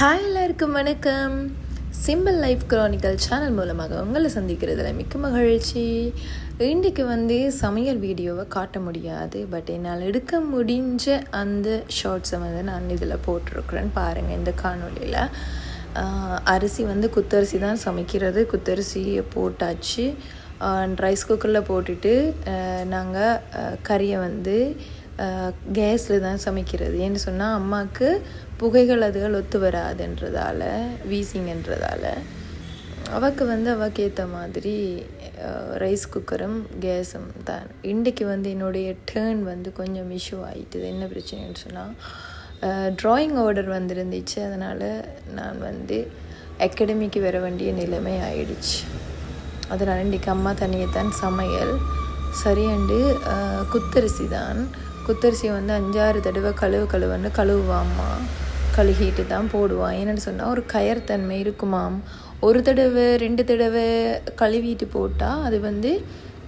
Hi எல்லாருக்கும் வணக்கம். Simple life chronicle channel மூலமாக உங்களை சந்திக்கிறதுல மிக்க மகிழ்ச்சி. இன்றைக்கு சமையல் வீடியோவை காட்ட முடியாது, பட் என்னால் எடுக்க முடிஞ்ச அந்த ஷார்ட்ஸை நான் இதில் போட்டிருக்கிறேன்னு பாருங்கள். இந்த காணொலியில் அரிசி குத்தரிசி தான் சமைக்கிறது. குத்தரிசியை போட்டாச்சு, ரைஸ் குக்கரில் போட்டுட்டு நாங்கள் கறியை கேஸில் தான் சமைக்கிறது. ஏன்னு சொன்னால் அம்மாவுக்கு புகைகள் அதுகள் ஒத்து வராதுன்றதால, வீசிங்கன்றதால அவளுக்கு அவளுக்கு ஏற்ற மாதிரி ரைஸ் குக்கரும் கேஸும் தான். இன்றைக்கு என்னுடைய டேர்ன் கொஞ்சம் இஷ்யூ ஆகிட்டுது. என்ன பிரச்சனைன்னு சொன்னால், ட்ராயிங் ஆர்டர் வந்துருந்துச்சு. அதனால் நான் அகாடமிக்கு வர வேண்டிய நிலைமை ஆயிடுச்சு. அதனால் இன்றைக்கி அம்மா தனியைத்தான் சமையல். சரியாண்டு குத்தரிசி தான். குத்தரிசியை 5-6 தடவை கழுவுன்னு கழுவுவாம்மா. கழுகிட்டு தான் போடுவான். என்னென்னு சொன்னால் ஒரு கயர்த்தன்மை இருக்குமாம். ஒரு தடவை 2 தடவை கழுவிட்டு போட்டால் அது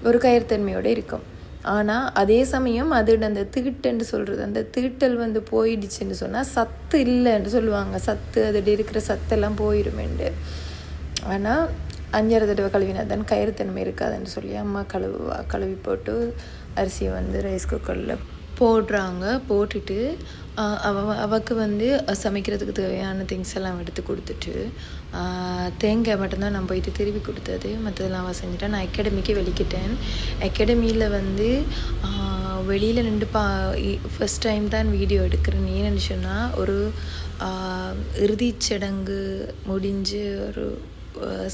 ஒரு கயர்த்தன்மையோடு இருக்கும். ஆனால் அதே சமயம் அதோட அந்த தீட்டுன்னு சொல்கிறது, அந்த தீட்டல் போயிடுச்சுன்னு சொன்னால் சத்து இல்லைன்னு சொல்லுவாங்க. சத்து அதோட இருக்கிற சத்தெல்லாம் போயிடுமேண்டு. ஆனால் 5-6 தடவை கழுவினா தான் கயிறுத்தன்மை இருக்காதுன்னு சொல்லி அம்மா கழுவி போட்டு அரிசியை ரைஸ் குக்கரில் போடுறாங்க. போட்டுட்டு அவளுக்கு சமைக்கிறதுக்கு தேவையான திங்ஸ் எல்லாம் எடுத்து கொடுத்துட்டு, தேங்காய் மட்டும்தான் நான் போயிட்டு திருப்பி கொடுத்தது. மற்றதெல்லாம் அவள் செஞ்சுட்டேன். நான் அகாடமிக்கு வெளிக்கிட்டேன். அகாடமியில் வெளியில் நின்று ஃபஸ்ட் டைம் தான் வீடியோ எடுக்கிறேன். ஏன்னு சொன்னால், ஒரு இறுதிச் சடங்கு முடிஞ்சு ஒரு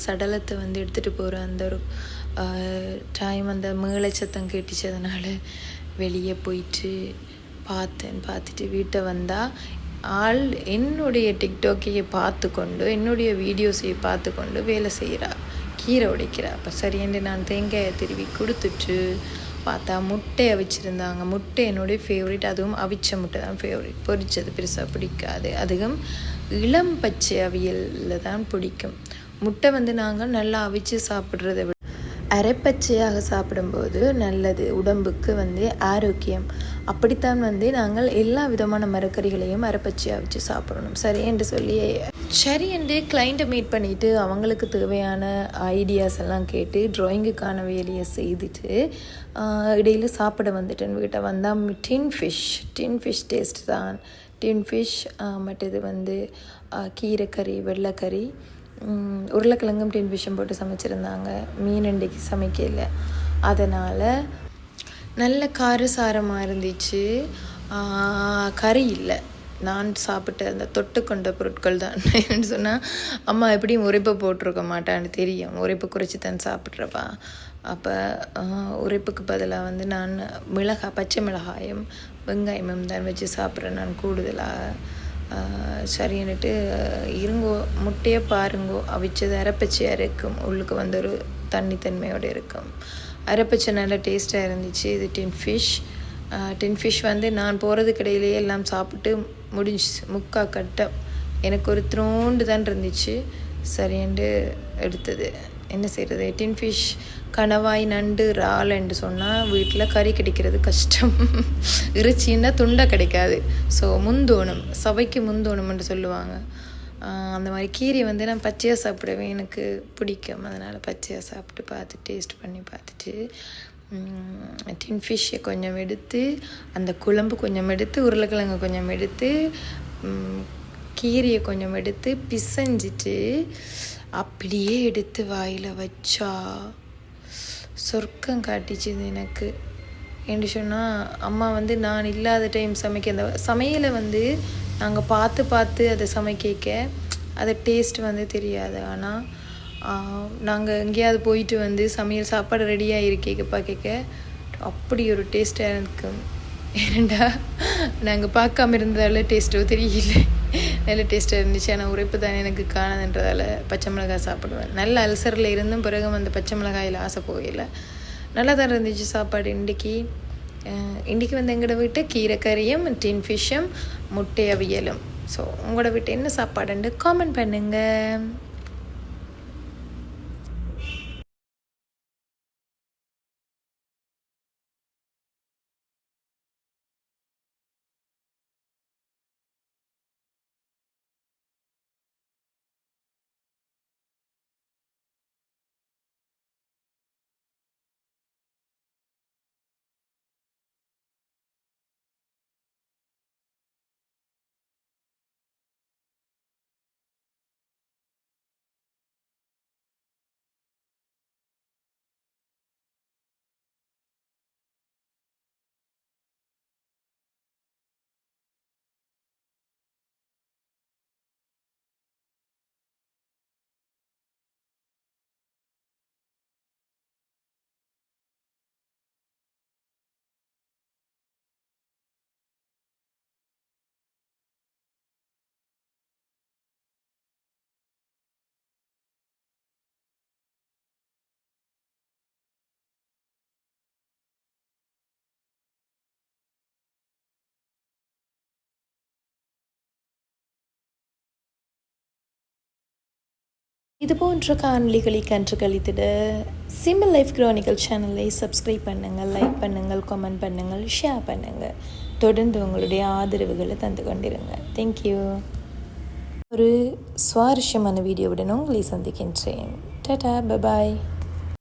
சடலத்தை எடுத்துகிட்டு போகிற அந்த ஒரு டைம் அந்த மேளச்சத்தம் கேட்டுச்சு. அதனால் வெளியே போயிட்டு பார்த்துட்டு வீட்டை வந்தால் ஆள் என்னுடைய டிக்டாக்கையை பார்த்து கொண்டு, என்னுடைய வீடியோஸையை பார்த்து கொண்டு வேலை செய்கிறா, கீரை உடைக்கிறா. அப்போ சரின்னு நான் தேங்காயை திருவி கொடுத்துட்டு பார்த்தா முட்டையை அவிச்சிருந்தாங்க. முட்டை என்னுடைய ஃபேவரட். அதுவும் அவிச்ச முட்டை தான் ஃபேவரட். பொரிச்சது பெருசாக பிடிக்காது. அதுவும் இளம் பச்சை அவியலில் தான் பிடிக்கும். முட்டை நாங்கள் நல்லா அவிச்சு சாப்பிட்றத விட அரைப்பச்சையாக சாப்பிடும்போது நல்லது, உடம்புக்கு ஆரோக்கியம். அப்படித்தான் நாங்கள் எல்லா விதமான மரக்கறிகளையும் அரைப்பச்சையாக வச்சு சாப்பிடணும். சரி என்று கிளைண்ட்டை மீட் பண்ணிவிட்டு அவங்களுக்கு தேவையான ஐடியாஸ் எல்லாம் கேட்டு ட்ராயிங்குக்கான வேலையை செய்துட்டு இடையில் சாப்பிட வந்துட்டேன். வீட்டை வந்தால் டின் ஃபிஷ் டேஸ்ட் தான். டின் ஃபிஷ் மற்றது கீரைக்கறி, வெள்ளைக்கறி, உருளைக்கிழங்கும் டின் ஃபிஷ்ஷும் போட்டு சமைச்சிருந்தாங்க. மீன் இன்றைக்கு சமைக்கல. அதனால் நல்ல காரசாரமாக இருந்துச்சு. கறி இல்லை. நான் சாப்பிட்ட அந்த தொட்டு கொண்ட பொருட்கள் தான். என்னென்னு சொன்னால், அம்மா எப்படியும் உரைப்பை போட்டிருக்க மாட்டான்னு தெரியும். உரைப்பு குறைச்சி தான் சாப்பிட்றப்பா. அப்போ உரைப்புக்கு பதிலாக நான் பச்சை மிளகாயும் வெங்காயமும் தான் வச்சு சாப்பிட்றேன் நான் கூடுதலாக. சரின்னுட்டு இருங்கோ, முட்டையை பாருங்கோ, அவிச்சது அரைப்பச்சையாக இருக்கும். உள்ளுக்கு ஒரு தண்ணித்தன்மையோடு இருக்கும். அரைப்பச்சை நல்லா டேஸ்ட்டாக இருந்துச்சு. இது டின் ஃபிஷ் நான் போகிறதுக்கு இடையிலேயே எல்லாம் சாப்பிட்டு முடிஞ்சிச்சு. கட்டம் எனக்கு ஒரு த்ரோண்டு தான் இருந்துச்சு. சரின்ட்டு எடுத்தது. என்ன செய்கிறது, டின் ஃபிஷ், கணவாய், நண்டு, இறால் என்று சொன்னால் வீட்டில் கறி கிடைக்கிறது கஷ்டம். இறைச்சின்னா துண்டை கிடைக்காது. ஸோ சபைக்கு முந்தோணும்னு சொல்லுவாங்க. அந்த மாதிரி கீரை நான் பச்சையாக சாப்பிடவே எனக்கு பிடிக்கும். அதனால் பச்சையாக சாப்பிட்டு டேஸ்ட் பண்ணி பார்த்துட்டு டின் ஃபிஷ்ஷை கொஞ்சம் எடுத்து, அந்த குழம்பு கொஞ்சம் எடுத்து, உருளைக்கிழங்கு கொஞ்சம் எடுத்து, கீரையை கொஞ்சம் எடுத்து பிசைஞ்சிட்டு அப்படியே எடுத்து வாயில் வச்சா சொர்க்கம் காட்டிச்சுது எனக்கு. என்று சொன்னால், அம்மா நான் இல்லாத டைம் சமைக்க, அந்த சமையலை நாங்கள் பார்த்து அதை சமைக்க அது டேஸ்ட் தெரியாது. ஆனால் நாங்கள் எங்கேயாவது போயிட்டு சமையல் சாப்பாடு ரெடியாக இருக்கேக்க அப்படி ஒரு டேஸ்ட்டாக இருக்கும். ஏன்டா நாங்கள் பார்க்காம இருந்ததால் டேஸ்ட்டோ தெரியல. நல்ல டேஸ்ட்டாக இருந்துச்சு. ஆனால் உரைப்பு தானே எனக்கு காணதுன்றதால பச்சை மிளகாய் சாப்பிடுவேன். நல்ல அல்சரில் இருந்தும் பிறகு அந்த பச்சை மிளகாயில் ஆசை போகல. நல்லா தான் இருந்துச்சு சாப்பாடு. இன்றைக்கி எங்களோட வீட்டை கீரைக்கறியும் டின் ஃபிஷ்ஷும் முட்டை அவியலும். ஸோ உங்களோட வீட்டை என்ன சாப்பாடுன்னு காமெண்ட் பண்ணுங்கள். இது போன்ற காணொளிகளை கன்று கழித்திட சிம்பிள் லைஃப் குரோனிக்கல் சேனலை சப்ஸ்கிரைப் பண்ணுங்கள், லைக் பண்ணுங்கள், கமெண்ட் பண்ணுங்கள், ஷேர் பண்ணுங்கள். தொடர்ந்து உங்களுடைய ஆதரவுகளை தந்து கொண்டிருங்க. தேங்க்யூ. ஒரு சுவாரஸ்யமான வீடியோவுடன் உங்களை சந்திக்கின்றேன். டாடா, பபாய்.